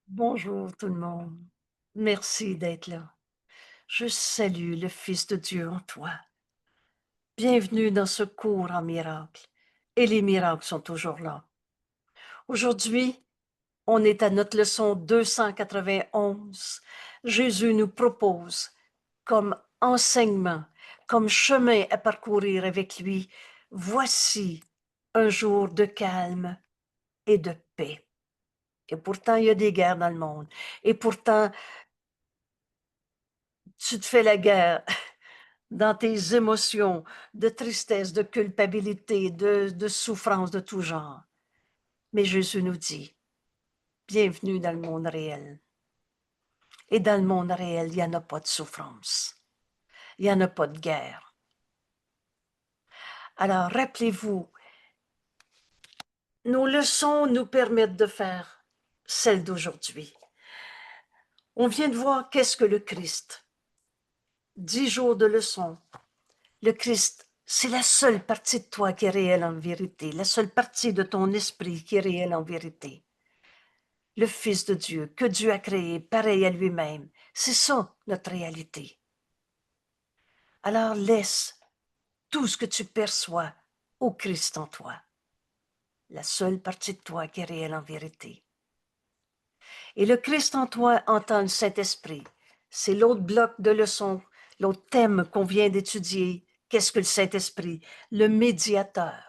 Bonjour tout le monde. Merci d'être là. Je salue le Fils de Dieu en toi. Bienvenue dans ce cours en miracles. Et les miracles sont toujours là. Aujourd'hui, on est à notre leçon 291. Jésus nous propose comme enseignement, comme chemin à parcourir avec lui. Voici un jour de calme et de paix. Et pourtant, il y a des guerres dans le monde. Et pourtant, tu te fais la guerre dans tes émotions de tristesse, de culpabilité, de souffrance de tout genre. Mais Jésus nous dit, bienvenue dans le monde réel. Et dans le monde réel, il n'y en a pas de souffrance. Il n'y en a pas de guerre. Alors, rappelez-vous, nos leçons nous permettent de faire celle d'aujourd'hui. On vient de voir qu'est-ce que le Christ. 10 jours de leçons. Le Christ, c'est la seule partie de toi qui est réelle en vérité, la seule partie de ton esprit qui est réelle en vérité. Le Fils de Dieu, que Dieu a créé, pareil à lui-même. C'est ça, notre réalité. Alors laisse tout ce que tu perçois au Christ en toi, la seule partie de toi qui est réelle en vérité. Et le Christ en toi entend le Saint-Esprit. C'est l'autre bloc de leçon, l'autre thème qu'on vient d'étudier. Qu'est-ce que le Saint-Esprit? Le médiateur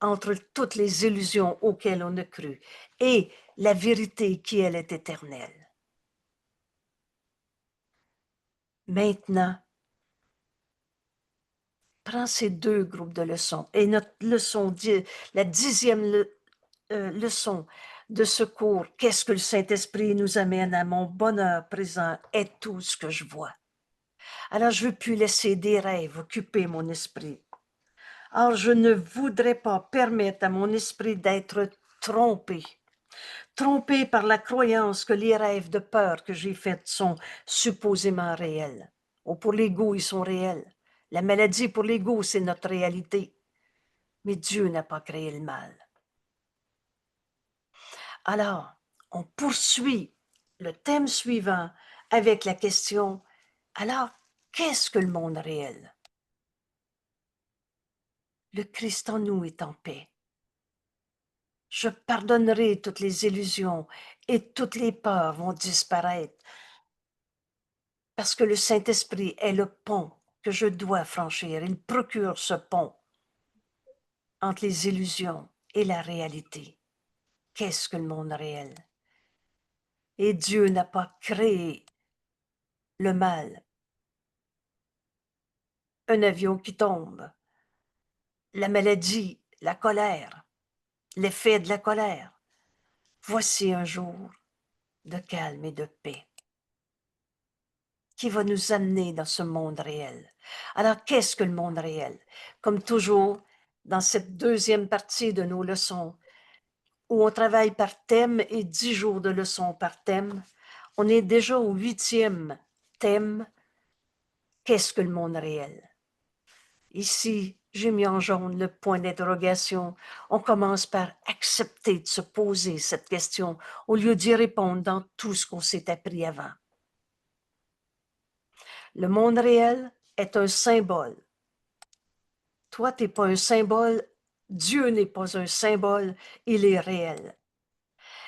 entre toutes les illusions auxquelles on a cru et la vérité qui, elle, est éternelle. Maintenant, prends ces deux groupes de leçons et notre leçon, la 10e leçon de ce cours, qu'est-ce que le Saint-Esprit nous amène à mon bonheur présent est tout ce que je vois. Alors, je ne veux plus laisser des rêves occuper mon esprit. Alors, je ne voudrais pas permettre à mon esprit d'être trompé. Trompé par la croyance que les rêves de peur que j'ai faits sont supposément réels. Ou pour l'ego, ils sont réels. La maladie pour l'ego, c'est notre réalité. Mais Dieu n'a pas créé le mal. Alors, on poursuit le thème suivant avec la question, alors, qu'est-ce que le monde réel? Le Christ en nous est en paix. Je pardonnerai toutes les illusions et toutes les peurs vont disparaître parce que le Saint-Esprit est le pont que je dois franchir. Il procure ce pont entre les illusions et la réalité. Qu'est-ce que le monde réel? Et Dieu n'a pas créé le mal. Un avion qui tombe, la maladie, la colère, l'effet de la colère. Voici un jour de calme et de paix qui va nous amener dans ce monde réel. Alors, qu'est-ce que le monde réel? Comme toujours, dans cette deuxième partie de nos leçons, où on travaille par thème et 10 jours de leçons par thème, on est déjà au 8e thème, qu'est-ce que le monde réel? Ici, j'ai mis en jaune le point d'interrogation. On commence par accepter de se poser cette question au lieu d'y répondre dans tout ce qu'on s'est appris avant. Le monde réel est un symbole. Toi, tu n'es pas un symbole. Dieu n'est pas un symbole. Il est réel.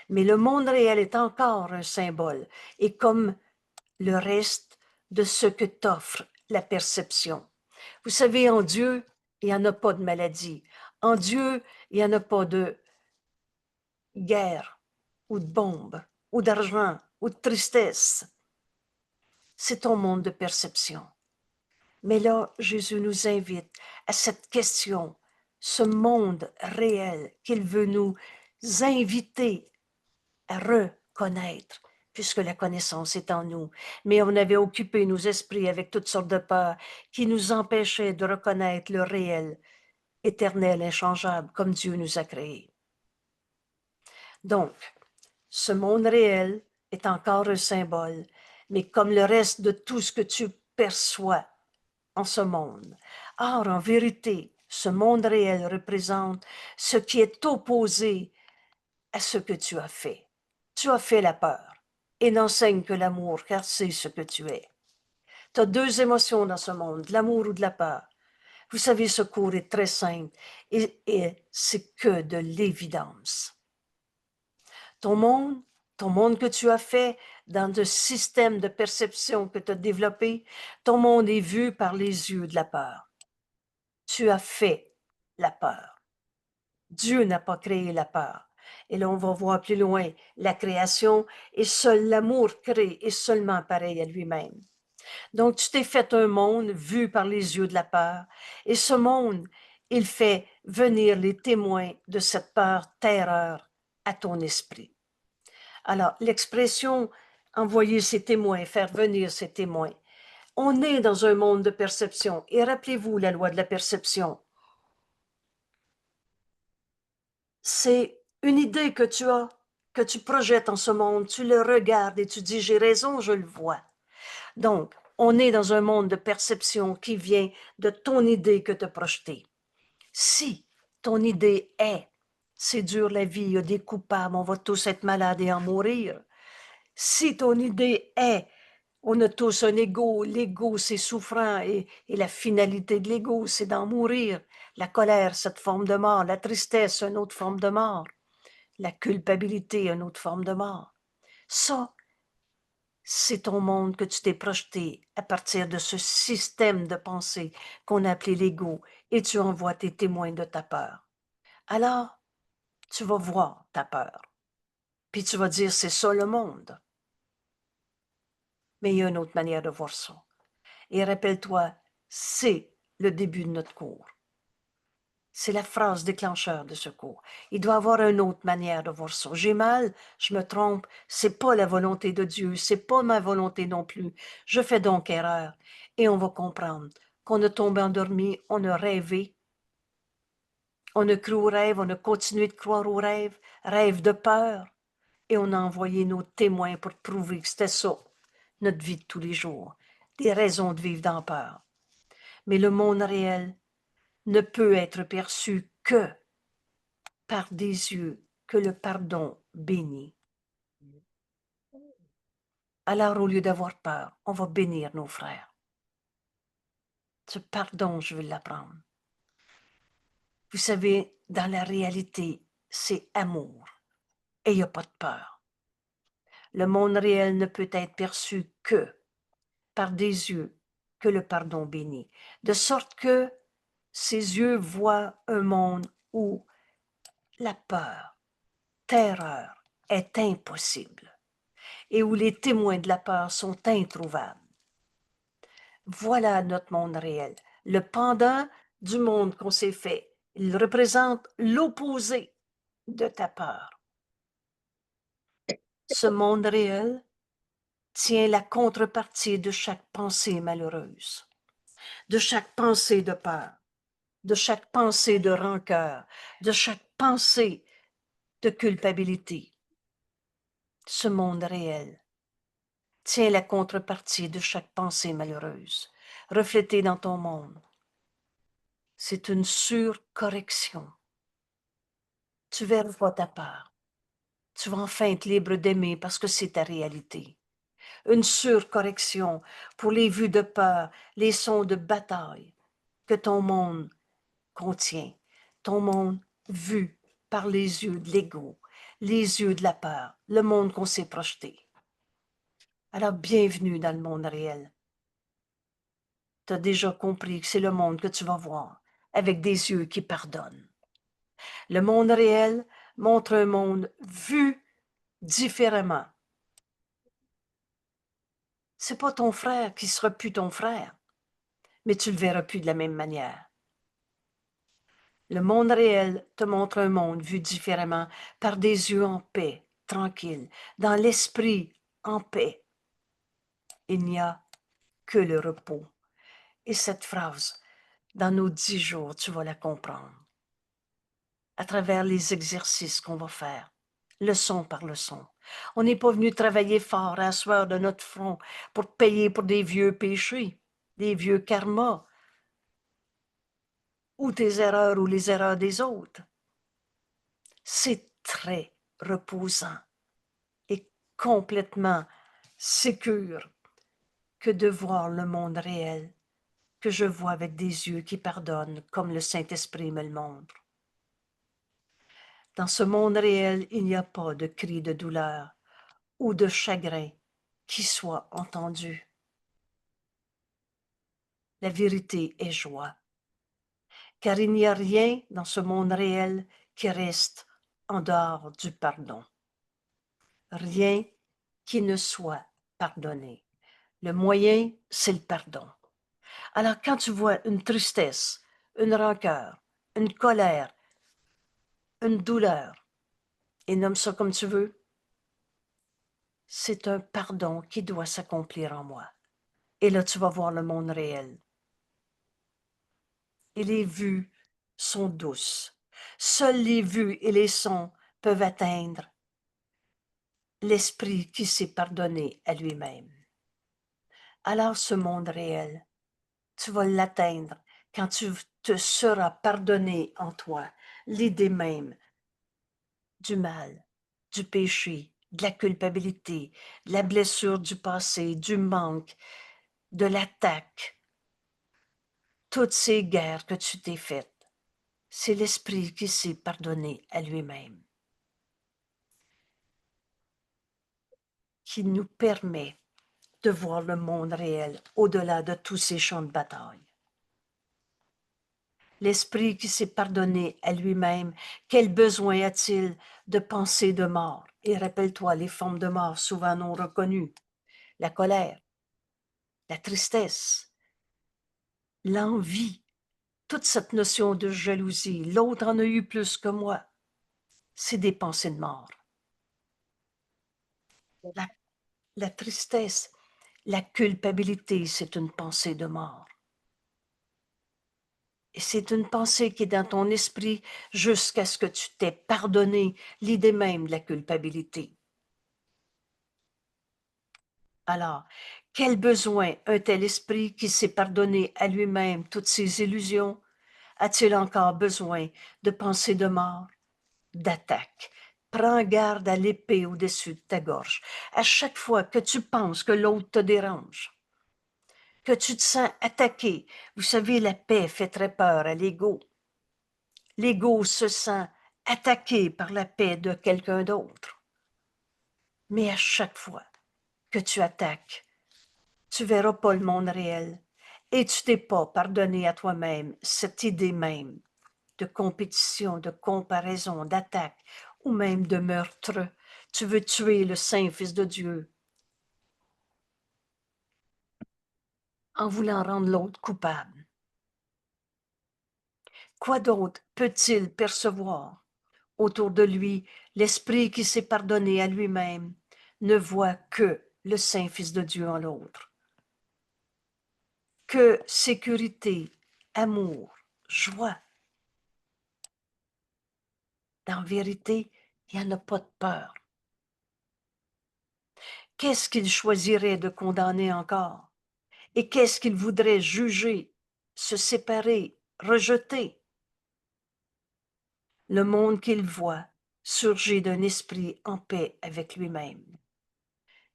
Mais le monde réel est encore un symbole. Et comme le reste de ce que t'offre la perception. Vous savez, en Dieu, il n'y en a pas de maladie. En Dieu, il n'y en a pas de guerre ou de bombe ou d'argent ou de tristesse. C'est ton monde de perception. Mais là, Jésus nous invite à cette question, ce monde réel qu'il veut nous inviter à reconnaître, puisque la connaissance est en nous. Mais on avait occupé nos esprits avec toutes sortes de peurs qui nous empêchaient de reconnaître le réel, éternel, inchangeable, comme Dieu nous a créés. Donc, ce monde réel est encore un symbole, mais comme le reste de tout ce que tu perçois en ce monde. Or, en vérité, ce monde réel représente ce qui est opposé à ce que tu as fait. Tu as fait la peur et n'enseigne que l'amour, car c'est ce que tu es. Tu as deux émotions dans ce monde, de l'amour ou de la peur. Vous savez, ce cours est très simple et c'est que de l'évidence. Ton monde que tu as fait dans le système de perception que tu as développé, ton monde est vu par les yeux de la peur. Tu as fait la peur. Dieu n'a pas créé la peur. Et là, on va voir plus loin la création et seul l'amour crée est seulement pareil à lui-même. Donc, tu t'es fait un monde vu par les yeux de la peur. Et ce monde, il fait venir les témoins de cette peur, terreur à ton esprit. Alors, l'expression envoyer ses témoins, faire venir ses témoins. On est dans un monde de perception. Et rappelez-vous la loi de la perception. C'est une idée que tu as, que tu projettes en ce monde. Tu le regardes et tu dis, j'ai raison, je le vois. Donc, on est dans un monde de perception qui vient de ton idée que tu as projetée. Si ton idée est, c'est dur la vie, il y a des coupables, on va tous être malades et en mourir. Si ton idée est, on a tous un ego, l'ego c'est souffrant et la finalité de l'ego c'est d'en mourir. La colère, cette forme de mort, la tristesse, une autre forme de mort, la culpabilité, une autre forme de mort. Ça, c'est ton monde que tu t'es projeté à partir de ce système de pensée qu'on a appelé l'ego et tu envoies tes témoins de ta peur. Alors, tu vas voir ta peur. Puis tu vas dire, c'est ça le monde. Mais il y a une autre manière de voir ça. Et rappelle-toi, c'est le début de notre cours. C'est la phrase déclencheur de ce cours. Il doit y avoir une autre manière de voir ça. J'ai mal, je me trompe, c'est pas la volonté de Dieu, c'est pas ma volonté non plus. Je fais donc erreur. Et on va comprendre qu'on a tombé endormi, on a rêvé, on a cru au rêve, on a continué de croire au rêve, rêve de peur. Et on a envoyé nos témoins pour prouver que c'était ça, notre vie de tous les jours, des raisons de vivre dans la peur. Mais le monde réel ne peut être perçu que par des yeux que le pardon bénit. Alors, au lieu d'avoir peur, on va bénir nos frères. Ce pardon, je veux l'apprendre. Vous savez, dans la réalité, c'est amour et il n'y a pas de peur. Le monde réel ne peut être perçu que par des yeux que le pardon bénit, de sorte que ses yeux voient un monde où la peur, terreur est impossible et où les témoins de la peur sont introuvables. Voilà notre monde réel, le pendant du monde qu'on s'est fait. Il représente l'opposé de ta peur. Ce monde réel tient la contrepartie de chaque pensée malheureuse, de chaque pensée de peur, de chaque pensée de rancœur, de chaque pensée de culpabilité. Ce monde réel tient la contrepartie de chaque pensée malheureuse, reflétée dans ton monde. C'est une surcorrection. Tu verras pas ta peur. Tu vas enfin être libre d'aimer parce que c'est ta réalité. Une surcorrection pour les vues de peur, les sons de bataille que ton monde contient. Ton monde vu par les yeux de l'ego, les yeux de la peur, le monde qu'on s'est projeté. Alors, bienvenue dans le monde réel. Tu as déjà compris que c'est le monde que tu vas voir avec des yeux qui pardonnent. Le monde réel montre un monde vu différemment. C'est pas ton frère qui sera plus ton frère, mais tu le verras plus de la même manière. Le monde réel te montre un monde vu différemment par des yeux en paix, tranquilles, dans l'esprit en paix. Il n'y a que le repos. Et cette phrase, dans nos 10 jours, tu vas la comprendre. À travers les exercices qu'on va faire, leçon par leçon. On n'est pas venu travailler fort à asseoir de notre front pour payer pour des vieux péchés, des vieux karmas, ou tes erreurs ou les erreurs des autres. C'est très reposant complètement sécure que de voir le monde réel, que je vois avec des yeux qui pardonnent comme le Saint-Esprit me le montre. Dans ce monde réel, il n'y a pas de cri de douleur ou de chagrin qui soit entendu. La vérité est joie, car il n'y a rien dans ce monde réel qui reste en dehors du pardon. Rien qui ne soit pardonné. Le moyen, c'est le pardon. Alors quand tu vois une tristesse, une rancœur, une colère, une douleur, et nomme ça comme tu veux, c'est un pardon qui doit s'accomplir en moi. Et là, tu vas voir le monde réel. Et les vues sont douces. Seules les vues et les sons peuvent atteindre l'esprit qui s'est pardonné à lui-même. Alors ce monde réel, tu vas l'atteindre quand tu te seras pardonné en toi l'idée même du mal, du péché, de la culpabilité, de la blessure du passé, du manque, de l'attaque, toutes ces guerres que tu t'es faites. C'est l'esprit qui s'est pardonné à lui-même, qui nous permet de voir le monde réel au-delà de tous ces champs de bataille. L'esprit qui s'est pardonné à lui-même, quel besoin a-t-il de penser de mort? Et rappelle-toi les formes de mort souvent non reconnues, la colère, la tristesse, l'envie, toute cette notion de jalousie, l'autre en a eu plus que moi, c'est des pensées de mort. La, la tristesse, la culpabilité, c'est une pensée de mort. Et c'est une pensée qui est dans ton esprit jusqu'à ce que tu t'aies pardonné l'idée même de la culpabilité. Alors, quel besoin un tel esprit qui s'est pardonné à lui-même toutes ses illusions a-t-il encore besoin de pensées de mort, d'attaque? Prends garde à l'épée au-dessus de ta gorge. À chaque fois que tu penses que l'autre te dérange, que tu te sens attaqué, vous savez, la paix fait très peur à l'ego. L'ego se sent attaqué par la paix de quelqu'un d'autre. Mais à chaque fois que tu attaques, tu verras pas le monde réel et tu t'es pas pardonné à toi-même cette idée même de compétition, de comparaison, d'attaque ou même de meurtre. Tu veux tuer le Saint Fils de Dieu en voulant rendre l'autre coupable. Quoi d'autre peut-il percevoir? Autour de lui, l'esprit qui s'est pardonné à lui-même ne voit que le Saint Fils de Dieu en l'autre. Que sécurité, amour, joie. En vérité, il n'y en a pas de peur. Qu'est-ce qu'il choisirait de condamner encore? Et qu'est-ce qu'il voudrait juger, se séparer, rejeter? Le monde qu'il voit surgit d'un esprit en paix avec lui-même.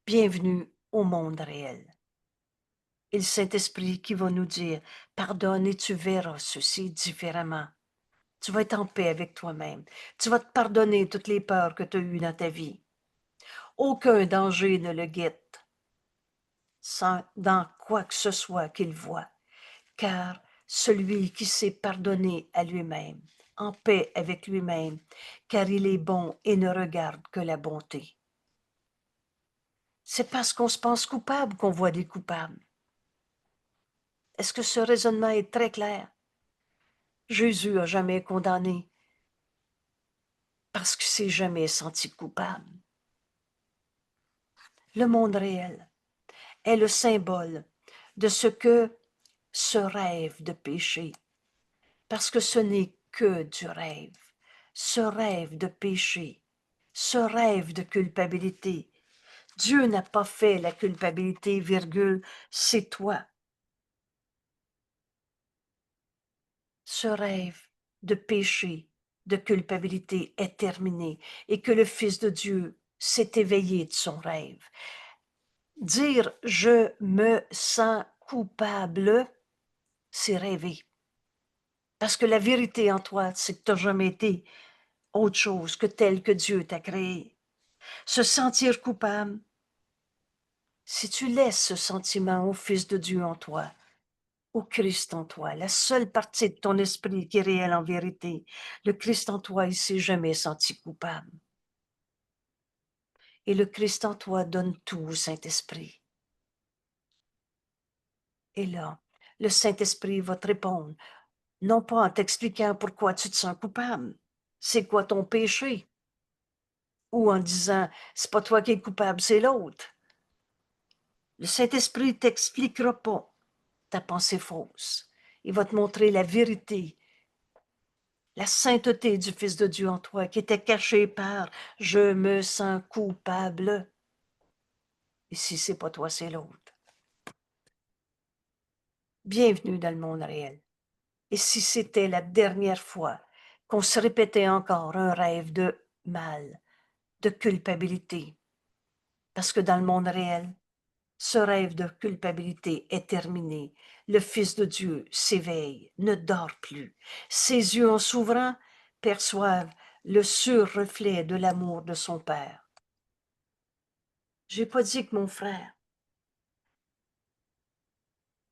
Bienvenue au monde réel. Et le Saint-Esprit qui va nous dire, pardonne et tu verras ceci différemment. Tu vas être en paix avec toi-même. Tu vas te pardonner toutes les peurs que tu as eues dans ta vie. Aucun danger ne le guette, sans dans quoi que ce soit qu'il voit, car celui qui s'est pardonné à lui-même, en paix avec lui-même, car il est bon et ne regarde que la bonté. C'est parce qu'on se pense coupable qu'on voit des coupables. Est-ce que ce raisonnement est très clair? Jésus n'a jamais condamné parce qu'il s'est jamais senti coupable. Le monde réel est le symbole de ce que ce rêve de péché, parce que ce n'est que du rêve, ce rêve de péché, ce rêve de culpabilité. Dieu n'a pas fait la culpabilité, virgule, c'est toi. Ce rêve de péché, de culpabilité est terminé et que le Fils de Dieu s'est éveillé de son rêve. Dire « je me sens coupable », c'est rêver. Parce que la vérité en toi, c'est que tu n'as jamais été autre chose que tel que Dieu t'a créé. Se sentir coupable, si tu laisses ce sentiment au Fils de Dieu en toi, au Christ en toi, la seule partie de ton esprit qui est réelle en vérité, le Christ en toi, il s'est jamais senti coupable. Et le Christ en toi donne tout au Saint-Esprit. Et là, le Saint-Esprit va te répondre, non pas en t'expliquant pourquoi tu te sens coupable, c'est quoi ton péché, ou en disant, c'est pas toi qui es coupable, c'est l'autre. Le Saint-Esprit t'expliquera pas ta pensée fausse. Il va te montrer la vérité, la sainteté du Fils de Dieu en toi qui était cachée par « je me sens coupable ». Et si c'est pas toi, c'est l'autre. Bienvenue dans le monde réel. Et si c'était la dernière fois qu'on se répétait encore un rêve de mal, de culpabilité, parce que dans le monde réel, ce rêve de culpabilité est terminé. Le Fils de Dieu s'éveille, ne dort plus. Ses yeux, en s'ouvrant, perçoivent le sur-reflet de l'amour de son Père. J'ai pas dit que mon frère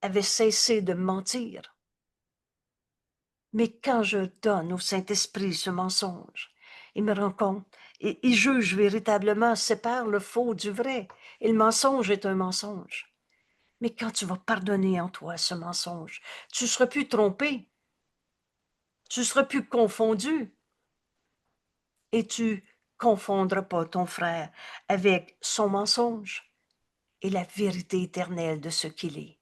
avait cessé de mentir. Mais quand je donne au Saint-Esprit ce mensonge, il me rend compte, et il juge véritablement, sépare le faux du vrai. Et le mensonge est un mensonge. Mais quand tu vas pardonner en toi ce mensonge, tu ne seras plus trompé, tu ne seras plus confondu, et tu confondras pas ton frère avec son mensonge et la vérité éternelle de ce qu'il est.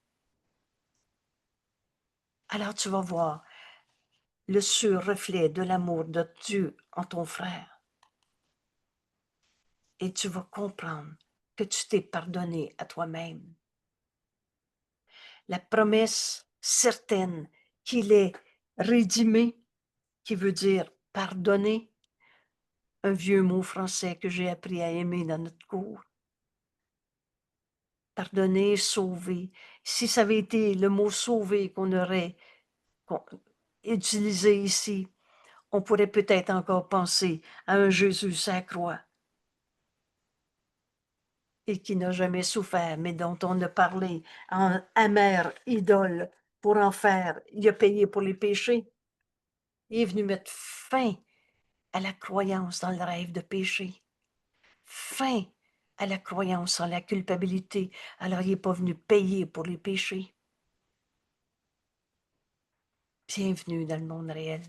Alors tu vas voir le sur-reflet de l'amour de Dieu en ton frère. Et tu vas comprendre que tu t'es pardonné à toi-même. La promesse certaine qu'il est rédimé, qui veut dire pardonner, un vieux mot français que j'ai appris à aimer dans notre cours. Pardonner, sauver. Si ça avait été le mot sauver qu'on aurait utilisé ici, on pourrait peut-être encore penser à un Jésus sur la croix et qui n'a jamais souffert, mais dont on a parlé en amère idole pour en faire. Il a payé pour les péchés. Il est venu mettre fin à la croyance dans le rêve de péché, fin à la croyance en la culpabilité. Alors il n'est pas venu payer pour les péchés. Bienvenue dans le monde réel.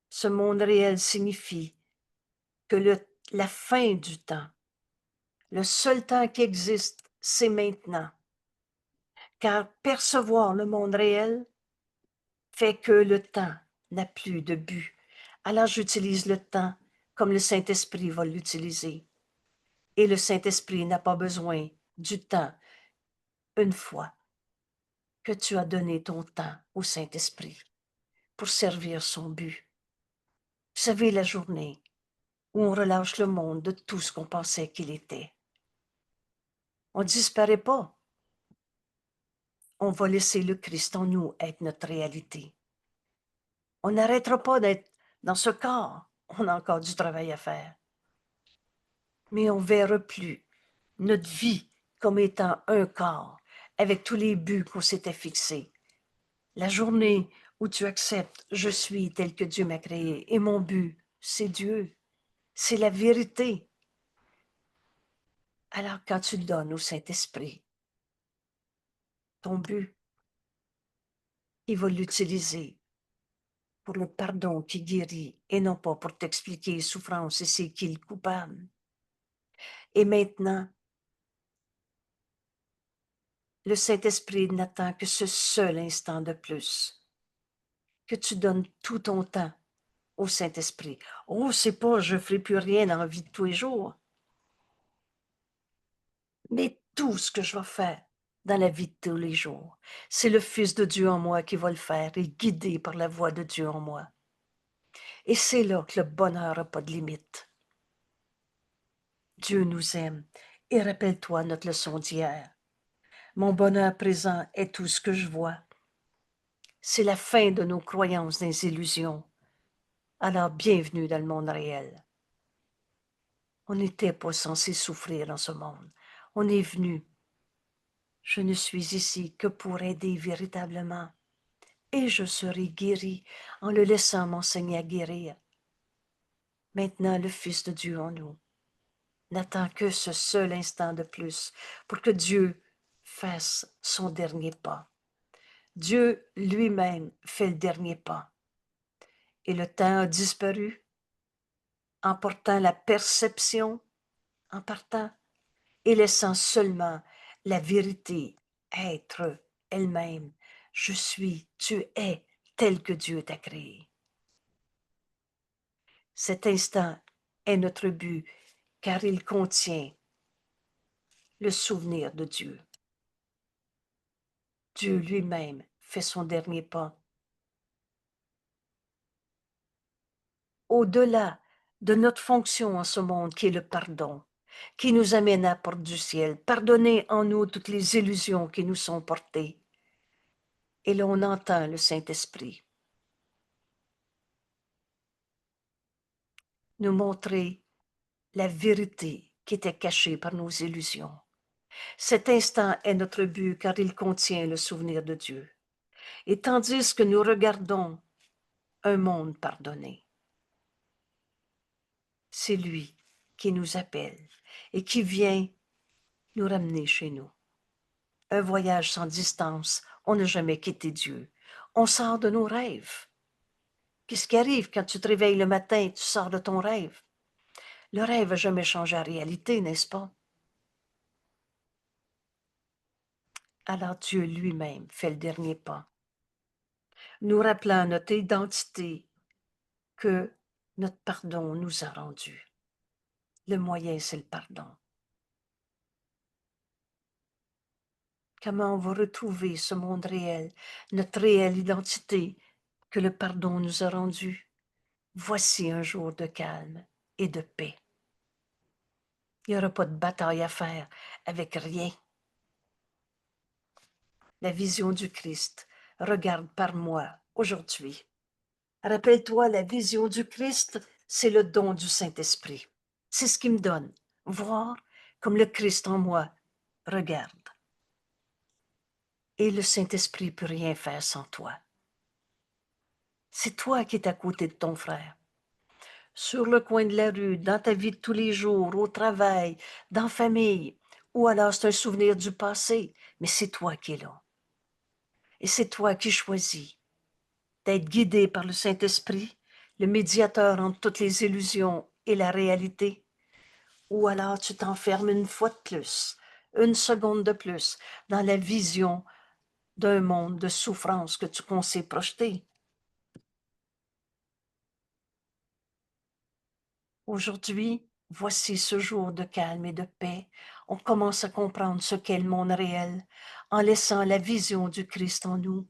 Ce monde réel signifie que la fin du temps, le seul temps qui existe, c'est maintenant. Car percevoir le monde réel fait que le temps n'a plus de but. Alors j'utilise le temps comme le Saint-Esprit va l'utiliser. Et le Saint-Esprit n'a pas besoin du temps une fois que tu as donné ton temps au Saint-Esprit pour servir son but. Vous savez, la journée où on relâche le monde de tout ce qu'on pensait qu'il était. On ne disparaît pas. On va laisser le Christ en nous être notre réalité. On n'arrêtera pas d'être dans ce corps. On a encore du travail à faire. Mais on ne verra plus notre vie comme étant un corps, avec tous les buts qu'on s'était fixés. La journée où tu acceptes « je suis tel que Dieu m'a créé » et mon but, c'est Dieu, c'est la vérité. Alors quand tu donnes au Saint-Esprit ton but, il va l'utiliser pour le pardon qui guérit et non pas pour t'expliquer les souffrances et c'est qui le coupable. Et maintenant, le Saint-Esprit n'attend que ce seul instant de plus, que tu donnes tout ton temps au Saint-Esprit. Oh, c'est pas, je ne ferai plus rien dans la vie de tous les jours. Mais tout ce que je vais faire dans la vie de tous les jours, c'est le Fils de Dieu en moi qui va le faire et guidé par la voix de Dieu en moi. Et c'est là que le bonheur n'a pas de limite. Dieu nous aime. Et rappelle-toi notre leçon d'hier. Mon bonheur présent est tout ce que je vois. C'est la fin de nos croyances des illusions. Alors bienvenue dans le monde réel. On n'était pas censé souffrir dans ce monde. On est venu. Je ne suis ici que pour aider véritablement. Et je serai guéri en le laissant m'enseigner à guérir. Maintenant, le Fils de Dieu en nous n'attend que ce seul instant de plus pour que Dieu fasse son dernier pas. Dieu lui-même fait le dernier pas. Et le temps a disparu, emportant la perception, en partant, et laissant seulement la vérité être elle-même. Je suis, tu es tel que Dieu t'a créé. Cet instant est notre but, car il contient le souvenir de Dieu. Dieu lui-même fait son dernier pas. Au-delà de notre fonction en ce monde qui est le pardon, qui nous amène à la porte du ciel, pardonner en nous toutes les illusions qui nous sont portées. Et là, on entend le Saint-Esprit nous montrer la vérité qui était cachée par nos illusions. Cet instant est notre but car il contient le souvenir de Dieu. Et tandis que nous regardons un monde pardonné, c'est lui qui nous appelle et qui vient nous ramener chez nous. Un voyage sans distance, on n'a jamais quitté Dieu. On sort de nos rêves. Qu'est-ce qui arrive quand tu te réveilles le matin et tu sors de ton rêve? Le rêve n'a jamais changé la réalité, n'est-ce pas? Alors Dieu lui-même fait le dernier pas, nous rappelant notre identité que notre pardon nous a rendu. Le moyen, c'est le pardon. Comment on va retrouver ce monde réel, notre réelle identité que le pardon nous a rendu? Voici un jour de calme et de paix. Il n'y aura pas de bataille à faire avec rien. La vision du Christ regarde par moi aujourd'hui. Rappelle-toi, la vision du Christ, c'est le don du Saint-Esprit. C'est ce qui me donne, voir comme le Christ en moi regarde. Et le Saint-Esprit ne peut rien faire sans toi. C'est toi qui es à côté de ton frère. Sur le coin de la rue, dans ta vie de tous les jours, au travail, dans la famille, ou alors c'est un souvenir du passé, mais c'est toi qui es là. Et c'est toi qui choisis d'être guidé par le Saint-Esprit, le médiateur entre toutes les illusions et la réalité, ou alors tu t'enfermes une fois de plus, une seconde de plus, dans la vision d'un monde de souffrance que tu pensais projeter. Aujourd'hui, voici ce jour de calme et de paix. On commence à comprendre ce qu'est le monde réel en laissant la vision du Christ en nous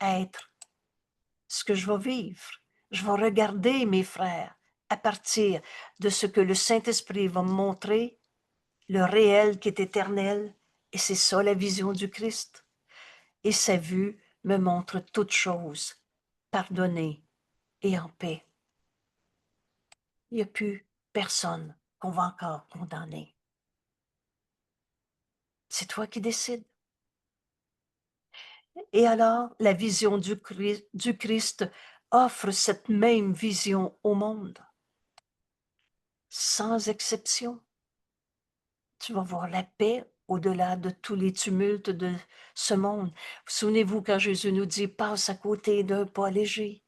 être ce que je vais vivre. Je vais regarder mes frères à partir de ce que le Saint-Esprit va me montrer, le réel qui est éternel, et c'est ça la vision du Christ. Et sa vue me montre toutes choses, pardonnées et en paix. Il n'y a plus personne qu'on va encore condamner. C'est toi qui décides. Et alors, la vision du Christ offre cette même vision au monde, sans exception. Tu vas voir la paix au-delà de tous les tumultes de ce monde. Souvenez-vous quand Jésus nous dit, passe à côté d'un pas léger.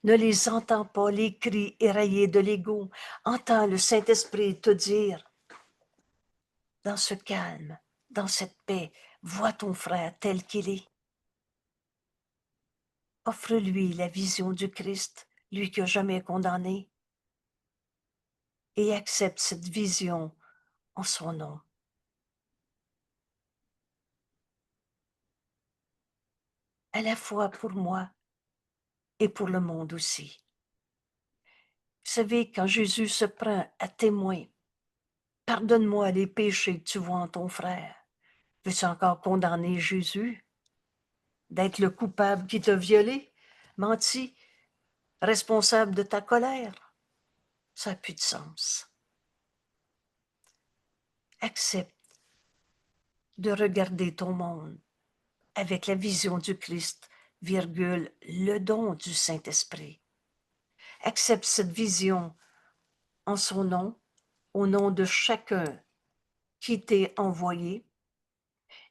Ne les entends pas, les cris éraillés de l'ego. Entends le Saint-Esprit te dire, dans ce calme, dans cette paix, vois ton frère tel qu'il est. Offre-lui la vision du Christ, lui qui n'a jamais condamné, et accepte cette vision en son nom. À la fois pour moi et pour le monde aussi. Vous savez, quand Jésus se prend à témoin, pardonne-moi les péchés que tu vois en ton frère. Veux-tu encore condamner Jésus d'être le coupable qui t'a violé, menti, responsable de ta colère? Ça n'a plus de sens. Accepte de regarder ton monde avec la vision du Christ, virgule, le don du Saint-Esprit. Accepte cette vision en son nom, au nom de chacun qui t'est envoyé,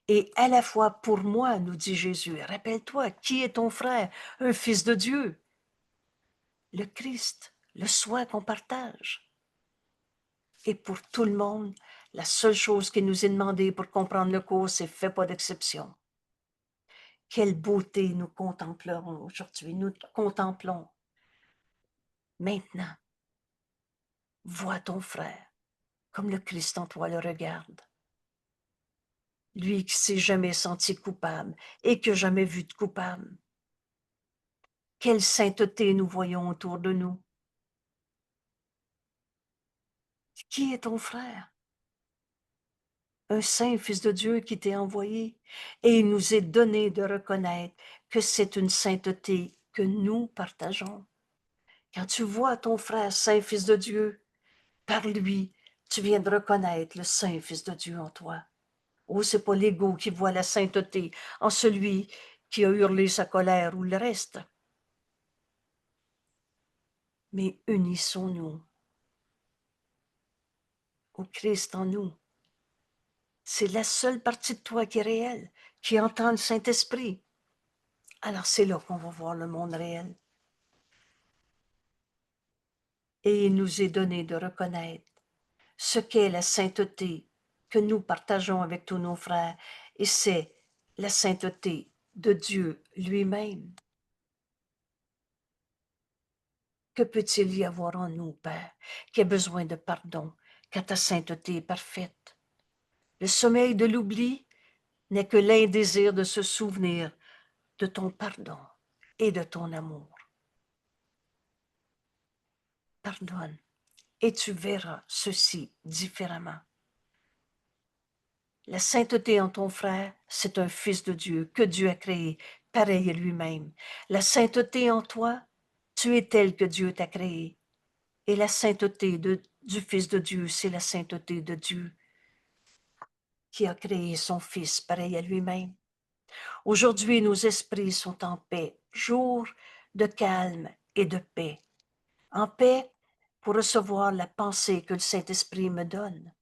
et à la fois pour moi, nous dit Jésus. Rappelle-toi, qui est ton frère? Un fils de Dieu, le Christ, le soin qu'on partage. Et pour tout le monde, la seule chose qui nous est demandée pour comprendre le cours, c'est fais pas d'exception. Quelle beauté nous contemplerons aujourd'hui, nous contemplons. Maintenant, vois ton frère comme le Christ en toi le regarde. Lui qui s'est jamais senti coupable et qui n'a jamais vu de coupable. Quelle sainteté nous voyons autour de nous. Qui est ton frère? Un saint fils de Dieu qui t'est envoyé, et il nous est donné de reconnaître que c'est une sainteté que nous partageons. Quand tu vois ton frère saint fils de Dieu, par lui, tu viens de reconnaître le saint fils de Dieu en toi. Oh, c'est pas l'ego qui voit la sainteté en celui qui a hurlé sa colère ou le reste. Mais unissons-nous au Christ en nous. C'est la seule partie de toi qui est réelle, qui entend le Saint-Esprit. Alors c'est là qu'on va voir le monde réel. Et il nous est donné de reconnaître ce qu'est la sainteté que nous partageons avec tous nos frères, et c'est la sainteté de Dieu lui-même. Que peut-il y avoir en nous, Père, qui a besoin de pardon, quand ta sainteté est parfaite? Le sommeil de l'oubli n'est que l'indésir de se souvenir de ton pardon et de ton amour. Pardonne, et tu verras ceci différemment. La sainteté en ton frère, c'est un fils de Dieu que Dieu a créé, pareil à lui-même. La sainteté en toi, tu es tel que Dieu t'a créé. Et la sainteté du Fils de Dieu, c'est la sainteté de Dieu qui a créé son Fils pareil à lui-même. Aujourd'hui, nos esprits sont en paix, jour de calme et de paix. En paix pour recevoir la pensée que le Saint-Esprit me donne.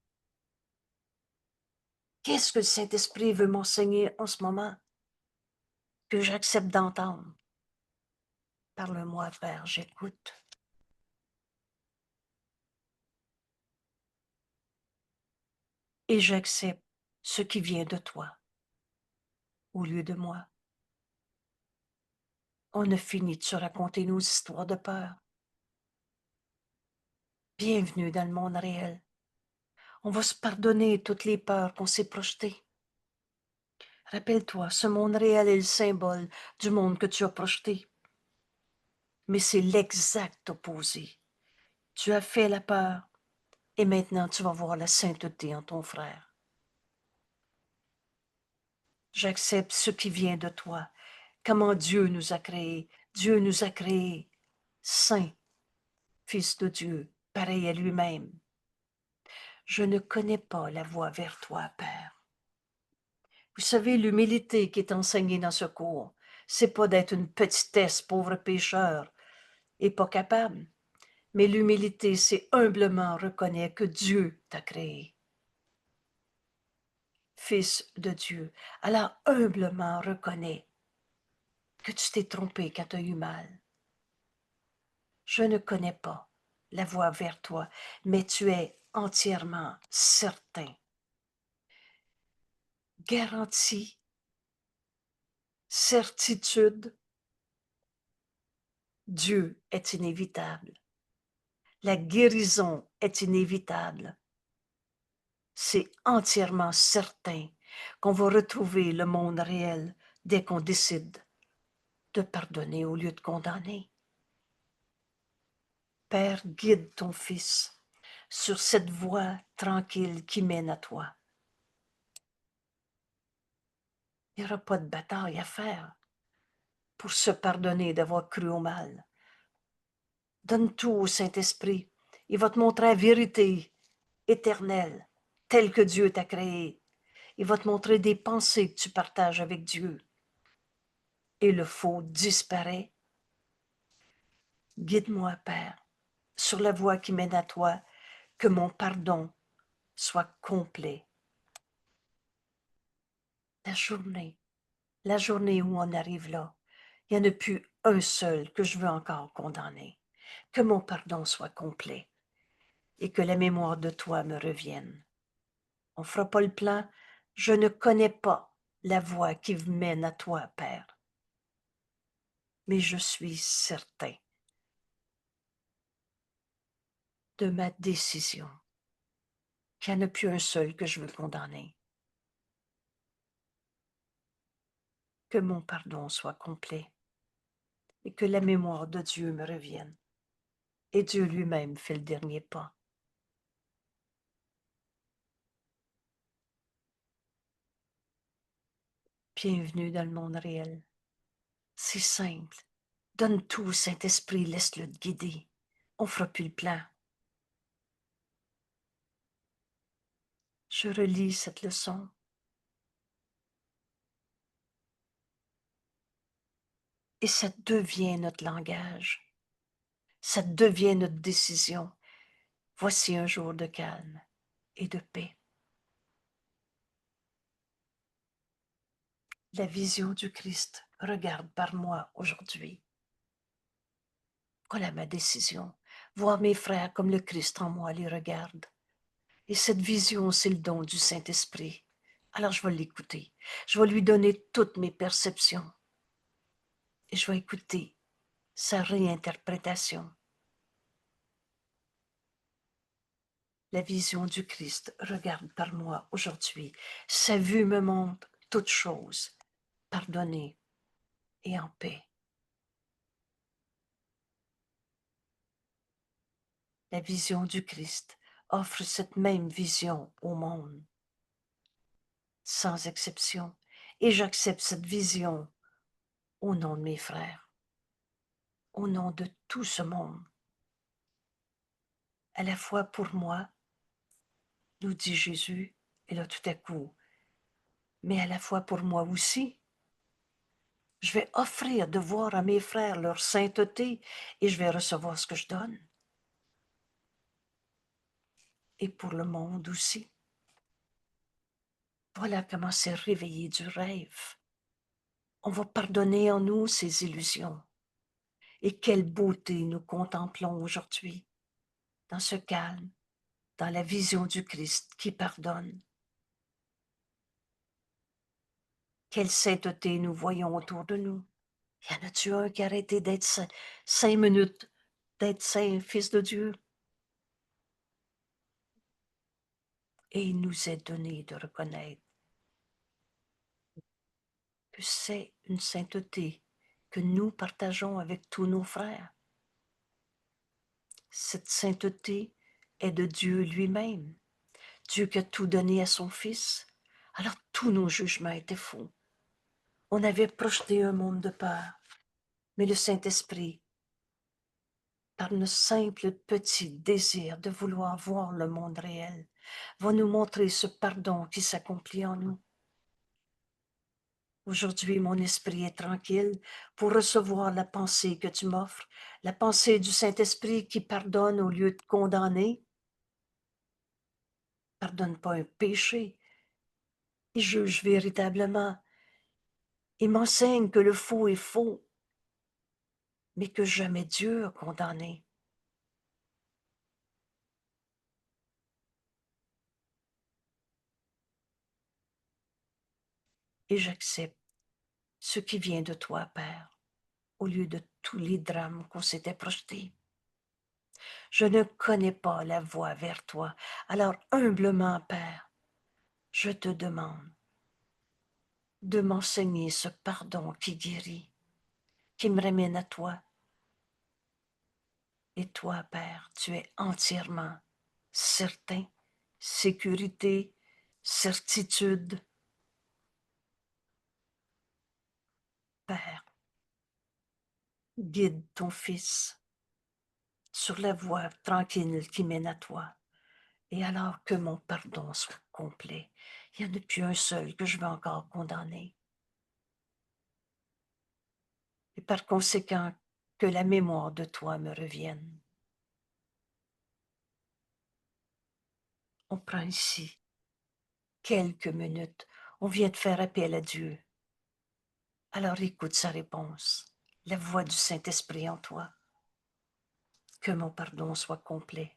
Qu'est-ce que le Saint-Esprit veut m'enseigner en ce moment? Que j'accepte d'entendre. Parle-moi, Père, j'écoute. Et j'accepte ce qui vient de toi, au lieu de moi. On a fini de se raconter nos histoires de peur. Bienvenue dans le monde réel. On va se pardonner toutes les peurs qu'on s'est projetées. Rappelle-toi, ce monde réel est le symbole du monde que tu as projeté. Mais c'est l'exact opposé. Tu as fait la peur et maintenant tu vas voir la sainteté en ton frère. J'accepte ce qui vient de toi, comment Dieu nous a créés. Dieu nous a créés saints, fils de Dieu, pareil à lui-même. Je ne connais pas la voie vers toi, Père. Vous savez, l'humilité qui est enseignée dans ce cours, c'est pas d'être une petitesse, pauvre pécheur, et pas capable. Mais l'humilité, c'est humblement reconnaître que Dieu t'a créé. Fils de Dieu. Alors humblement reconnais que tu t'es trompé quand tu as eu mal. Je ne connais pas la voie vers toi, mais tu es entièrement certain, garanti, certitude. Dieu est inévitable. La guérison est inévitable. C'est entièrement certain qu'on va retrouver le monde réel dès qu'on décide de pardonner au lieu de condamner. Père, guide ton Fils sur cette voie tranquille qui mène à toi. Il n'y aura pas de bataille à faire pour se pardonner d'avoir cru au mal. Donne tout au Saint-Esprit. Il va te montrer la vérité éternelle, telle que Dieu t'a créée. Il va te montrer des pensées que tu partages avec Dieu. Et le faux disparaît. Guide-moi, Père, sur la voie qui mène à toi, que mon pardon soit complet. La journée où on arrive là, il n'y en a plus un seul que je veux encore condamner. Que mon pardon soit complet et que la mémoire de toi me revienne. On ne fera pas le plan. Je ne connais pas la voie qui mène à toi, Père. Mais je suis certain de ma décision qu'il n'y en a plus un seul que je veux condamner. Que mon pardon soit complet et que la mémoire de Dieu me revienne. Et Dieu lui-même fait le dernier pas. Bienvenue dans le monde réel. C'est simple. Donne tout au Saint-Esprit, laisse-le te guider. On ne fera plus le plan. Je relis cette leçon. Et ça devient notre langage. Ça devient notre décision. Voici un jour de calme et de paix. La vision du Christ regarde par moi aujourd'hui. Voilà ma décision. Voir mes frères comme le Christ en moi les regarde. Et cette vision, c'est le don du Saint-Esprit. Alors je vais l'écouter. Je vais lui donner toutes mes perceptions. Et je vais écouter sa réinterprétation. La vision du Christ regarde par moi aujourd'hui. Sa vue me montre toutes choses, pardonnées et en paix. La vision du Christ offre cette même vision au monde, sans exception, et j'accepte cette vision au nom de mes frères, au nom de tout ce monde, à la fois pour moi, nous dit Jésus, et là tout à coup, mais à la fois pour moi aussi. Je vais offrir de voir à mes frères leur sainteté et je vais recevoir ce que je donne. Et pour le monde aussi. Voilà comment c'est réveillé du rêve. On va pardonner en nous ces illusions. Et quelle beauté nous contemplons aujourd'hui, dans ce calme, dans la vision du Christ qui pardonne. Quelle sainteté nous voyons autour de nous. Y en a-tu un qui a arrêté d'être saint, 5 minutes, d'être saint, fils de Dieu? Et il nous est donné de reconnaître que c'est une sainteté que nous partageons avec tous nos frères. Cette sainteté est de Dieu lui-même, Dieu qui a tout donné à son Fils. Alors tous nos jugements étaient faux. On avait projeté un monde de peur, mais le Saint-Esprit, par le simple petit désir de vouloir voir le monde réel, va nous montrer ce pardon qui s'accomplit en nous. Aujourd'hui, mon esprit est tranquille pour recevoir la pensée que tu m'offres, la pensée du Saint-Esprit qui pardonne au lieu de condamner. Pardonne pas un péché. Il juge véritablement. Il m'enseigne que le faux est faux, mais que jamais Dieu a condamné. Et j'accepte ce qui vient de toi, Père, au lieu de tous les drames qu'on s'était projetés. Je ne connais pas la voie vers toi, alors humblement, Père, je te demande de m'enseigner ce pardon qui guérit, qui me ramène à toi. Et toi, Père, tu es entièrement certain, sécurité, certitude. Père, guide ton Fils sur la voie tranquille qui mène à toi. Et alors que mon pardon soit complet, il n'y en a plus un seul que je veux encore condamner. Et par conséquent, que la mémoire de toi me revienne. On prend ici quelques minutes. On vient de faire appel à Dieu. Alors écoute sa réponse, la voix du Saint-Esprit en toi. Que mon pardon soit complet.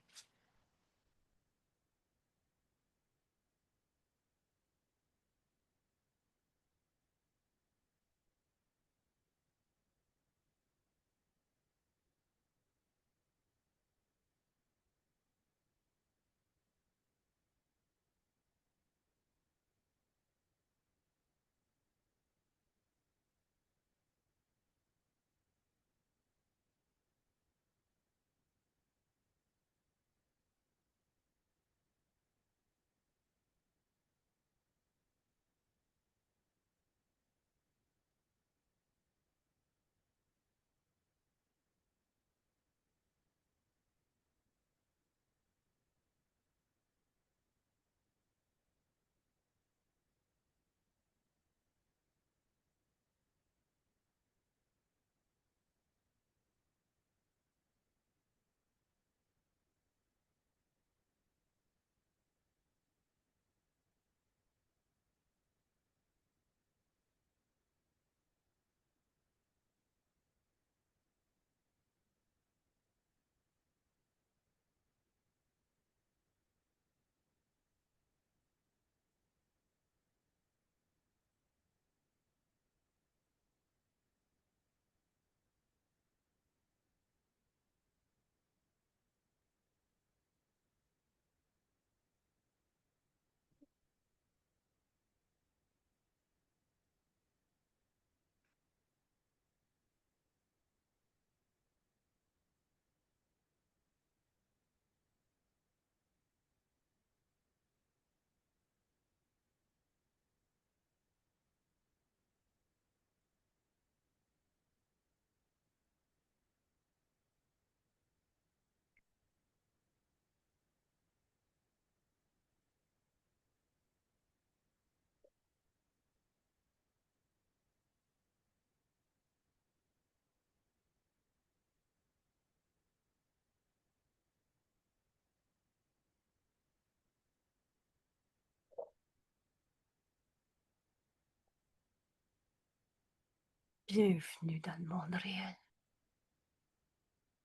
Bienvenue dans le monde réel.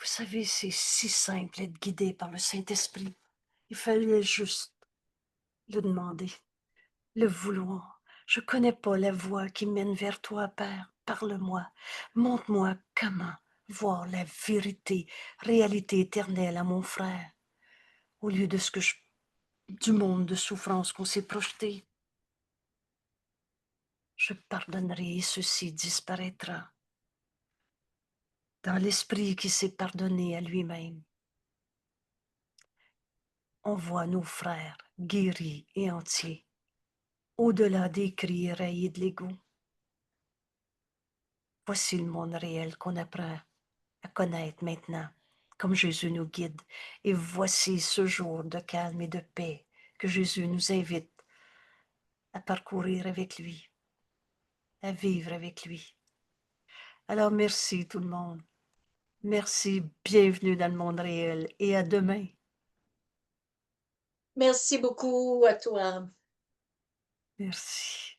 Vous savez, c'est si simple d'être guidé par le Saint-Esprit. Il fallait juste le demander, le vouloir. Je connais pas la voie qui mène vers toi, Père. Parle-moi. Montre-moi comment voir la vérité, réalité éternelle à mon frère, au lieu de du monde de souffrance qu'on s'est projeté. Je pardonnerai et ceci disparaîtra. Dans l'esprit qui s'est pardonné à lui-même, on voit nos frères guéris et entiers, au-delà des cris éraillés de l'ego. Voici le monde réel qu'on apprend à connaître maintenant, comme Jésus nous guide. Et voici ce jour de calme et de paix que Jésus nous invite à parcourir avec lui, à vivre avec lui. Alors merci tout le monde. Merci, bienvenue dans le monde réel et à demain. Merci beaucoup à toi. Merci.